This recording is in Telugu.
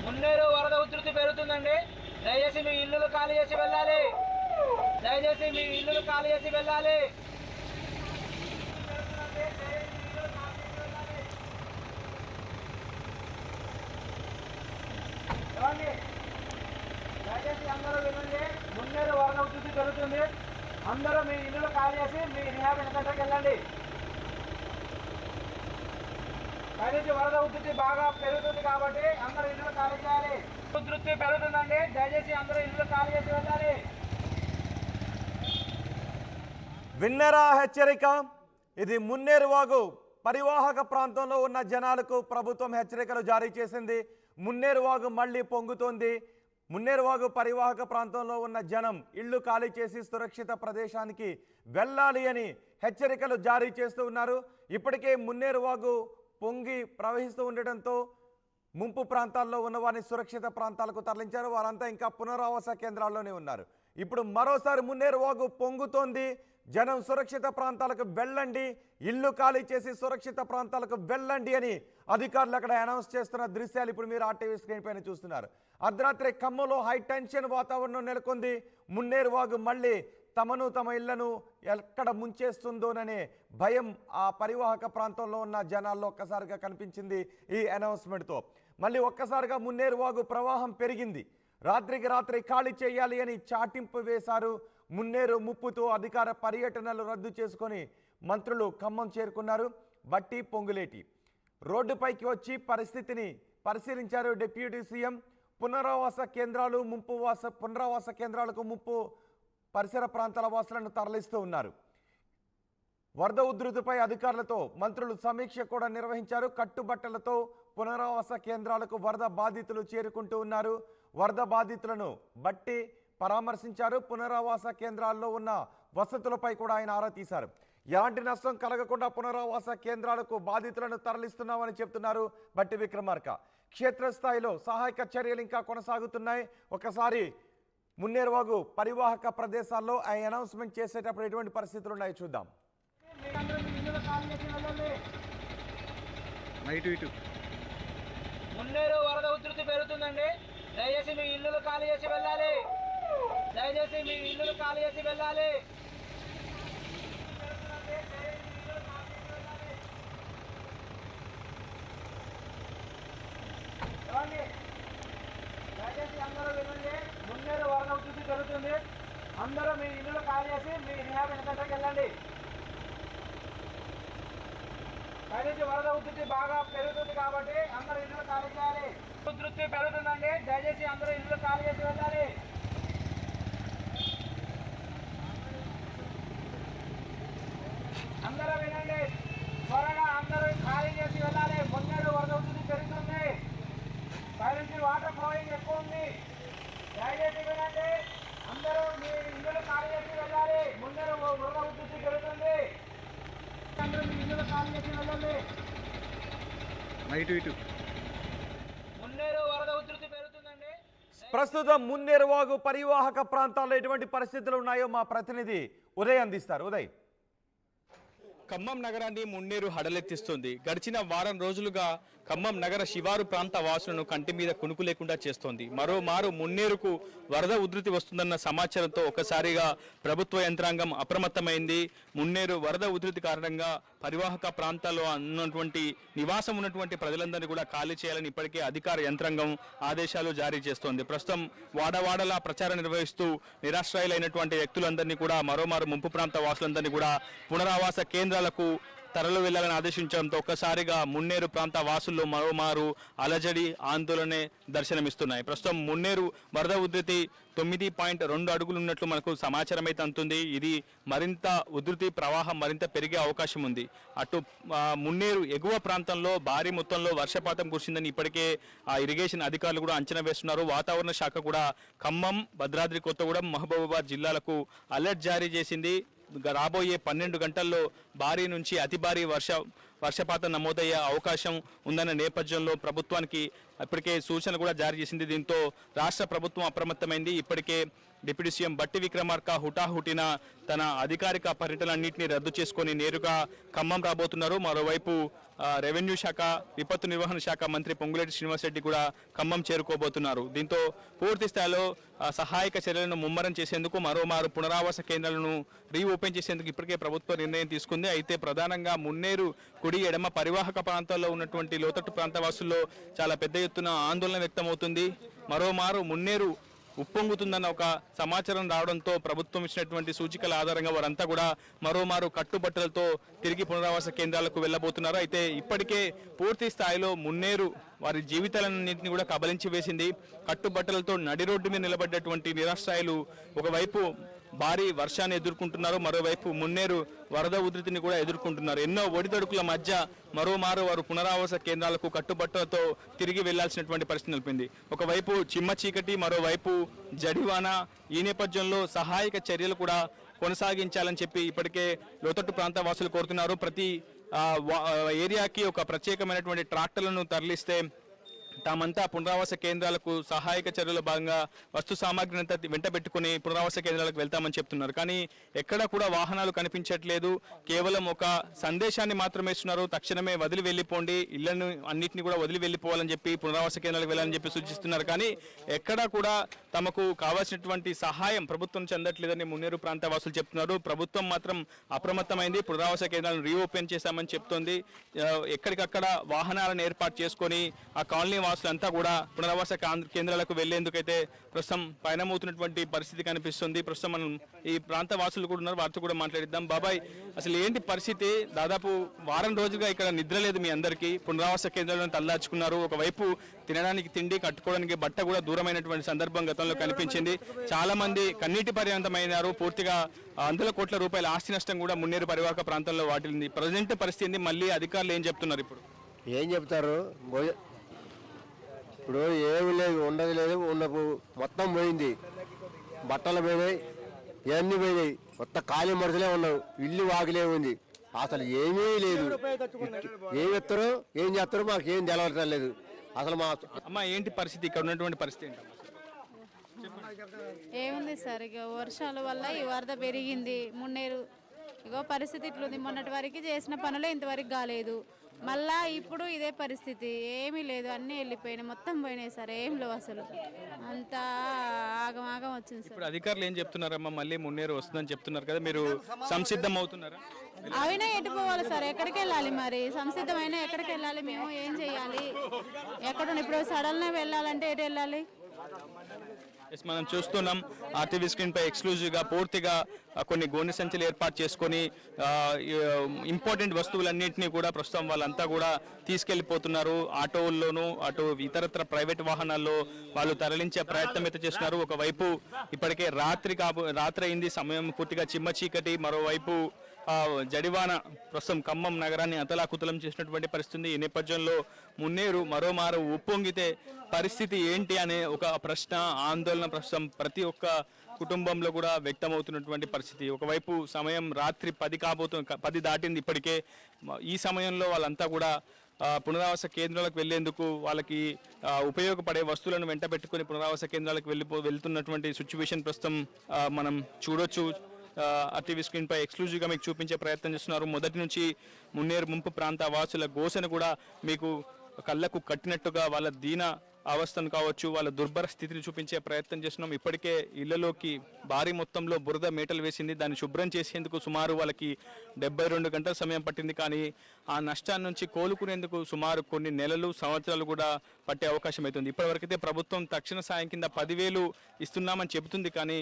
మున్నేరు వరద ఉధృతి పెరుగుతుందండి. దయచేసి మీ ఇల్లులు ఖాళీ చేసి వెళ్ళాలి. దయచేసి మీ ఇల్లులు ఖాళీ చేసి వెళ్ళాలి. దయచేసి అందరూ వినండి. మున్నేరు వరద ఉధృతి పెరుగుతుంది. అందరూ మీ ఇల్లులు ఖాళీ చేసి మీ రిహాబిలిటేషన్ సెంటర్కి వెళ్ళండి. పైనుంచి వరద ఉధృతి బాగా పెరుగుతుంది కాబట్టి అందరూ ఇల్లు ఖాళీ చేయాలి. ఉధృతి పెరుగుతుందండి. దయచేసి అందరూ ఇల్లు ఖాళీ చేసి వెళ్ళాలి. విన్నరా హెచ్చరిక. ఇది మున్నేరు వాగు పరివాహక ప్రాంతంలో ఉన్న జనాలకు ప్రభుత్వం హెచ్చరికలు జారీ చేసింది. మున్నేరు వాగు మళ్ళీ పొంగుతోంది. మున్నేరు వాగు పరివాహక ప్రాంతంలో ఉన్న జనం ఇళ్లు ఖాళీ చేసి సురక్షిత ప్రదేశానికి వెళ్ళాలి అని హెచ్చరికలు జారీ చేస్తూ ఉన్నారు. ఇప్పటికే మున్నేరు వాగు పొంగి ప్రవహిస్తూ ఉండటంతో ముంపు ప్రాంతాల్లో ఉన్న వారిని సురక్షిత ప్రాంతాలకు తరలించారు. వారంతా ఇంకా పునరావాస కేంద్రాల్లోనే ఉన్నారు. ఇప్పుడు మరోసారి మున్నేరు వాగు పొంగుతోంది. జనం సురక్షిత ప్రాంతాలకు వెళ్ళండి, ఇల్లు ఖాళీ చేసి సురక్షిత ప్రాంతాలకు వెళ్ళండి అని అధికారులు అక్కడ అనౌన్స్ చేస్తున్న దృశ్యాలు ఇప్పుడు మీరు ఆర్టీవీ స్క్రీన్ పైన చూస్తున్నారు. అర్ధరాత్రి ఖమ్మంలో హై టెన్షన్ వాతావరణం నెలకొంది. మున్నేరు వాగు మళ్ళీ తమను తమ ఇళ్లను ఎక్కడ ముంచేస్తుందోననే భయం ఆ పరివాహక ప్రాంతంలో ఉన్న జనాల్లో ఒక్కసారిగా కనిపించింది. ఈ అనౌన్స్మెంట్తో మళ్ళీ ఒక్కసారిగా మున్నేరు వాగు ప్రవాహం పెరిగింది. రాత్రికి రాత్రి ఖాళీ చేయాలి అని చాటింపు వేశారు. మున్నేరు ముప్పుతో అధికార పర్యటనలు రద్దు చేసుకొని మంత్రులు ఖమ్మం చేరుకున్నారు. బట్టి పొంగులేటి రోడ్డుపైకి వచ్చి పరిస్థితిని పరిశీలించారు. డిప్యూటీ సీఎం పునరావాస కేంద్రాలు పునరావాస కేంద్రాలకు ముప్పు పరిసర ప్రాంతాల వాసులను తరలిస్తూ ఉన్నారు. వరద ఉధృతిపై అధికారులతో మంత్రులు సమీక్ష కూడా నిర్వహించారు. కట్టుబట్టలతో పునరావాస కేంద్రాలకు వరద బాధితులు చేరుకుంటూ ఉన్నారు. వరద బాధితులను బట్టి పరామర్శించారు. పునరావాస కేంద్రాల్లో ఉన్న వసతులపై కూడా ఆయన ఆరా తీశారు. ఎలాంటి నష్టం కలగకుండా పునరావాస కేంద్రాలకు బాధితులను తరలిస్తున్నామని చెప్తున్నారు బట్టి విక్రమార్క. క్షేత్రస్థాయిలో సహాయక చర్యలు ఇంకా కొనసాగుతున్నాయి. ఒకసారి మున్నేరు వాగు పరివాహక ప్రదేశాల్లో ఆయన అనౌన్స్మెంట్ చేసేటప్పుడు ఎటువంటి పరిస్థితులు ఉన్నాయో చూద్దాం. మున్నేరు వరద ఉధృతి పెరుగుతుందండి. దయచేసి మీ ఇల్లులు ఖాళీ చేసి వెళ్ళాలి. దయచేసి మీ ఇల్లులు ఖాళీ చేసి వెళ్ళాలి. దయచేసి అందరూ వినండి. మున్నేరు వరద ఉధృతి పెరుగుతుంది. అందరూ మీ ఇల్లులు ఖాళీ చేసి మీ రిహాబిలిటేషన్ సెంటర్కి వెళ్ళండి. పైనుంచి వరద ఉధృతి బాగా పెరుగుతుంది కాబట్టి అందరూ ఇల్లు ఖాళీ చేయాలి. ఉధృతి పెరుగుతుందండి. దయచేసి అందరూ ఇల్లు ఖాళీ చేసి వెళ్ళాలి. అందరూ వినండి. త్వరగా అందరూ ఖాళీ చేసి వెళ్ళాలి. మున్నేరు వరద ఉధృతి పెరుగుతుంది. పైనుంచి వాటర్ ఫ్లోయింగ్ ఎక్కువ ఉంది. దయచేసి వినండి. అందరూ మీ ఇల్లు ఖాళీ చేసి వెళ్ళాలి. మున్నేరు వరద ఉధృతి పెరుగుతుంది. అందరూ మీ ఇల్లు ఖాళీ చేసి వెళ్ళండి. మున్నేరు వరద ఉధృతి పెరుగుతుందండి. ప్రస్తుతం మున్నేరు వాగు పరివాహక ప్రాంతాల్లో ఎటువంటి పరిస్థితులు ఉన్నాయో మా ప్రతినిధి ఉదయ్ అందిస్తారు. ఉదయ్, ఖమ్మం నగరాన్ని మున్నేరు హడలెత్తిస్తుంది. గడిచిన వారం రోజులుగా ఖమ్మం నగర శివారు ప్రాంత వాసులను కంటి మీద కునుకు లేకుండా చేస్తోంది. మరోమారు మున్నేరుకు వరద ఉధృతి వస్తుందన్న సమాచారంతో ఒకసారిగా ప్రభుత్వ యంత్రాంగం అప్రమత్తమైంది. మున్నేరు వరద ఉధృతి కారణంగా పరివాహక ప్రాంతాల్లో ఉన్నటువంటి నివాసం ఉన్నటువంటి ప్రజలందరినీ కూడా ఖాళీ చేయాలని ఇప్పటికే అధికార యంత్రాంగం ఆదేశాలు జారీ చేస్తోంది. ప్రస్తుతం వాడవాడలా ప్రచారం నిర్వహిస్తూ నిరాశ్రయులైనటువంటి వ్యక్తులందరినీ కూడా మరోమారు ముంపు ప్రాంత వాసులందరినీ కూడా పునరావాస కేంద్రాలకు తరలి వెళ్లాలని ఆదేశించడంతో ఒక్కసారిగా మున్నేరు ప్రాంత వాసుల్లో మరోమారు అలజడి ఆందోళనే దర్శనమిస్తున్నాయి. ప్రస్తుతం మున్నేరు వరద ఉధృతి 9.2 అడుగులు ఉన్నట్లు మనకు సమాచారం అయితే అందుతుంది. ఇది మరింత ఉధృతి ప్రవాహం మరింత పెరిగే అవకాశం ఉంది. అటు మున్నేరు ఎగువ ప్రాంతంలో భారీ మొత్తంలో వర్షపాతం కురిసిందని ఇప్పటికే ఇరిగేషన్ అధికారులు కూడా అంచనా వేస్తున్నారు. వాతావరణ శాఖ కూడా ఖమ్మం, భద్రాద్రి కొత్తగూడెం, మహబూబాబాద్ జిల్లాలకు అలర్ట్ జారీ చేసింది. రాబోయే 12 గంటల్లో భారీ నుంచి అతి భారీ వర్షపాతం నమోదయ్యే అవకాశం ఉందన్న నేపథ్యంలో ప్రభుత్వానికి ఇప్పటికే సూచన కూడా జారీ చేసింది. దీంతో రాష్ట్ర ప్రభుత్వం అప్రమత్తమైంది. ఇప్పటికే డిప్యూటీ సీఎం బట్టి విక్రమార్క హుటాహుటిన తన అధికారిక పర్యటనలన్నింటినీ రద్దు చేసుకొని నేరుగా ఖమ్మం రాబోతున్నారు. మరోవైపు రెవెన్యూ శాఖ, విపత్తు నిర్వహణ శాఖ మంత్రి పొంగులేటి శ్రీనివాసరెడ్డి కూడా ఖమ్మం చేరుకోబోతున్నారు. దీంతో పూర్తి స్థాయిలో సహాయక చర్యలను ముమ్మరం చేసేందుకు మరోమారు పునరావాస కేంద్రాలను రీఓపెన్ చేసేందుకు ఇప్పటికే ప్రభుత్వం నిర్ణయం తీసుకుంది. అయితే ప్రధానంగా మున్నేరు కుడి ఎడమ పరివాహక ప్రాంతాల్లో ఉన్నటువంటి లోతట్టు ప్రాంతవాసుల్లో చాలా పెద్ద ఎత్తున ఆందోళన వ్యక్తమవుతుంది. మరోమారు మున్నేరు ఉప్పొంగుతుందన్న ఒక సమాచారం రావడంతో ప్రభుత్వం ఇచ్చినటువంటి సూచికల ఆధారంగా వారంతా కూడా మరోమారు కట్టుబట్టలతో తిరిగి పునరావాస కేంద్రాలకు వెళ్ళబోతున్నారు. అయితే ఇప్పటికే పూర్తి స్థాయిలో మున్నేరు వారి జీవితాలన్నింటినీ కూడా కబలించి వేసింది. కట్టుబట్టలతో నడి రోడ్డు మీద నిలబడ్డటువంటి నిరాశ్రయులు ఒకవైపు భారీ వర్షాన్ని ఎదుర్కొంటున్నారు, మరోవైపు మున్నేరు వరద ఉధృతిని కూడా ఎదుర్కొంటున్నారు. ఎన్నో ఒడిదొడుకుల మధ్య మరోమారు వారు పునరావాస కేంద్రాలకు కట్టుబట్టలతో తిరిగి వెళ్లాల్సినటువంటి పరిస్థితి నిలిపింది. ఒకవైపు చిమ్మ చీకటి, మరోవైపు జడివాన. ఈ నేపథ్యంలో సహాయక చర్యలు కూడా కొనసాగించాలని చెప్పి ఇప్పటికే లోతట్టు ప్రాంత వాసులు కోరుతున్నారు. ప్రతి ఏరియాకి ఒక ప్రత్యేకమైనటువంటి ట్రాక్టర్లను తరలిస్తే తామంతా పునరావాస కేంద్రాలకు సహాయక చర్యలో భాగంగా వస్తు సామాగ్రిని అంతా వెంట పెట్టుకుని పునరావాస కేంద్రాలకు వెళ్తామని చెప్తున్నారు. కానీ ఎక్కడా కూడా వాహనాలు కనిపించట్లేదు. కేవలం ఒక సందేశాన్ని మాత్రమే ఇస్తున్నారు. తక్షణమే వదిలి వెళ్ళిపోండి, ఇళ్లను అన్నింటినీ కూడా వదిలి వెళ్ళిపోవాలని చెప్పి పునరావాస కేంద్రాలకు వెళ్ళాలని చెప్పి సూచిస్తున్నారు. కానీ ఎక్కడా కూడా తమకు కావాల్సినటువంటి సహాయం ప్రభుత్వం చెందట్లేదని మున్నేరు ప్రాంత వాసులు చెప్తున్నారు. ప్రభుత్వం మాత్రం అప్రమత్తమైంది. పునరావాస కేంద్రాలను రీఓపెన్ చేశామని చెప్తోంది. ఎక్కడికక్కడ వాహనాలను ఏర్పాటు చేసుకొని ఆ కాలనీ వాసులంతా కూడా పునరావాస కేంద్రాలకు వెళ్లేందుకైతే ప్రస్తుతం పయనమవుతున్నటువంటి పరిస్థితి కనిపిస్తుంది. ప్రస్తుతం మనం ఈ ప్రాంత వాసులు కూడా ఉన్నారు, వారితో కూడా మాట్లాడిద్దాం. బాబాయ్, అసలు ఏంటి పరిస్థితి? దాదాపు వారం రోజులుగా ఇక్కడ నిద్ర లేదు మీ అందరికీ. పునరావాస కేంద్రాలను తల్లాచుకున్నారు. ఒకవైపు తినడానికి తిండి, కట్టుకోవడానికి బట్ట కూడా దూరమైనటువంటి సందర్భం గతంలో కనిపించింది. చాలా మంది కన్నీటి పర్యంతమైనారు. పూర్తిగా వందల కోట్ల రూపాయల ఆస్తి నష్టం కూడా మున్నేరు పరివాహక ప్రాంతంలో వాటిల్లింది. ప్రజెంట్ పరిస్థితి మళ్ళీ అధికారులు ఏం చెప్తున్నారు? ఏం చెప్తారు? ఇప్పుడు ఏమి లేదు, ఉండదు లేదు, ఉండపు మొత్తం పోయింది. బట్టలు పోయినాయి, ఇవన్నీ పోయినాయి. మొత్తం ఖాళీ మనుషులే ఉన్నావు. ఇల్లు వాకిలే ఉంది. అసలు ఏమీ లేదు. ఏమి ఎత్తారో ఏం చేస్తారో మాకు ఏం తెలవటం లేదు. అసలు మా అమ్మ ఏంటి పరిస్థితి? ఇక్కడ ఉన్నటువంటి పరిస్థితి ఏంటి? ఏముంది సార్, ఇక వర్షాల వల్ల ఈ వరద పెరిగింది. మున్నేరు ఇగో పరిస్థితి ఇట్లుంది. మొన్నటి వరకు చేసిన పనులే ఇంతవరకు కాలేదు. మళ్ళా ఇప్పుడు ఇదే పరిస్థితి. ఏమీ లేదు, అన్నీ వెళ్ళిపోయినాయి, మొత్తం పోయినాయి సార్. ఏం లేవు అసలు, అంతా ఆగమాగం వచ్చింది సార్. ఇప్పుడు అధికారులు ఏం చెప్తున్నారమ్మా? మళ్ళీ మున్నేరు వస్తుందని చెప్తున్నారు కదా, మీరు సంసిద్ధం అవుతున్నారా? అయినా ఎటు పోవాలి సార్? ఎక్కడికి వెళ్ళాలి మరి? సంసిద్ధమైనా ఎక్కడికి వెళ్ళాలి? మేము ఏం చేయాలి? ఎక్కడ ఇప్పుడు సడన్గా వెళ్ళాలంటే ఎటు వెళ్ళాలి? మనం చూస్తున్నాం ఆర్టీవీ స్క్రీన్ పై ఎక్స్క్లూజివ్ గా పూర్తిగా కొన్ని గోనె సంచులు ఏర్పాటు చేసుకొని ఇంపార్టెంట్ వస్తువులన్నింటినీ కూడా ప్రస్తుతం వాళ్ళంతా కూడా తీసుకెళ్లిపోతున్నారు. ఆటోల్లోనూ అటు ఇతరత్ర ప్రైవేట్ వాహనాల్లో వాళ్ళు తరలించే ప్రయత్నం అయితే చేస్తున్నారు. ఒకవైపు ఇప్పటికే రాత్రి అయింది, సమయం పూర్తిగా చిమ్మ చీకటి. మరోవైపు జడివాన ప్రస్తుతం ఖమ్మం నగరాన్ని అతలాకుతలం చేసినటువంటి పరిస్థితి. ఈ నేపథ్యంలో మున్నేరు మరోమారు ఉప్పొంగితే పరిస్థితి ఏంటి అనే ఒక ప్రశ్న, ఆందోళన ప్రస్తుతం ప్రతి ఒక్క కుటుంబంలో కూడా వ్యక్తమవుతున్నటువంటి పరిస్థితి. ఒకవైపు సమయం రాత్రి 10 దాటింది ఇప్పటికే. ఈ సమయంలో వాళ్ళంతా కూడా పునరావాస కేంద్రాలకు వెళ్లేందుకు వాళ్ళకి ఉపయోగపడే వస్తువులను వెంట పెట్టుకుని పునరావాస కేంద్రాలకు వెళ్తున్నటువంటి సిచ్యువేషన్ ప్రస్తుతం మనం చూడొచ్చు. ఆర్టీవీ స్క్రీన్ పై ఎక్స్క్లూజివ్గా మీకు చూపించే ప్రయత్నం చేస్తున్నారు. మొదటి నుంచి మున్నేరు ముంపు ప్రాంత వాసుల ఘోషను కూడా మీకు కళ్ళకు కట్టినట్టుగా వాళ్ళ దీన అవస్థను కావచ్చు, వాళ్ళ దుర్భర స్థితిని చూపించే ప్రయత్నం చేస్తున్నాం. ఇప్పటికే ఇళ్లలోకి భారీ మొత్తంలో బురద మేటలు వేసింది. దాన్ని శుభ్రం చేసేందుకు సుమారు వాళ్ళకి 72 గంటల సమయం పట్టింది. కానీ ఆ నష్టాన్ని నుంచి కోలుకునేందుకు సుమారు కొన్ని నెలలు, సంవత్సరాలు కూడా పట్టే అవకాశం అవుతుంది. ఇప్పటివరకైతే ప్రభుత్వం తక్షణ సాయం కింద 10,000 ఇస్తున్నామని చెబుతుంది. కానీ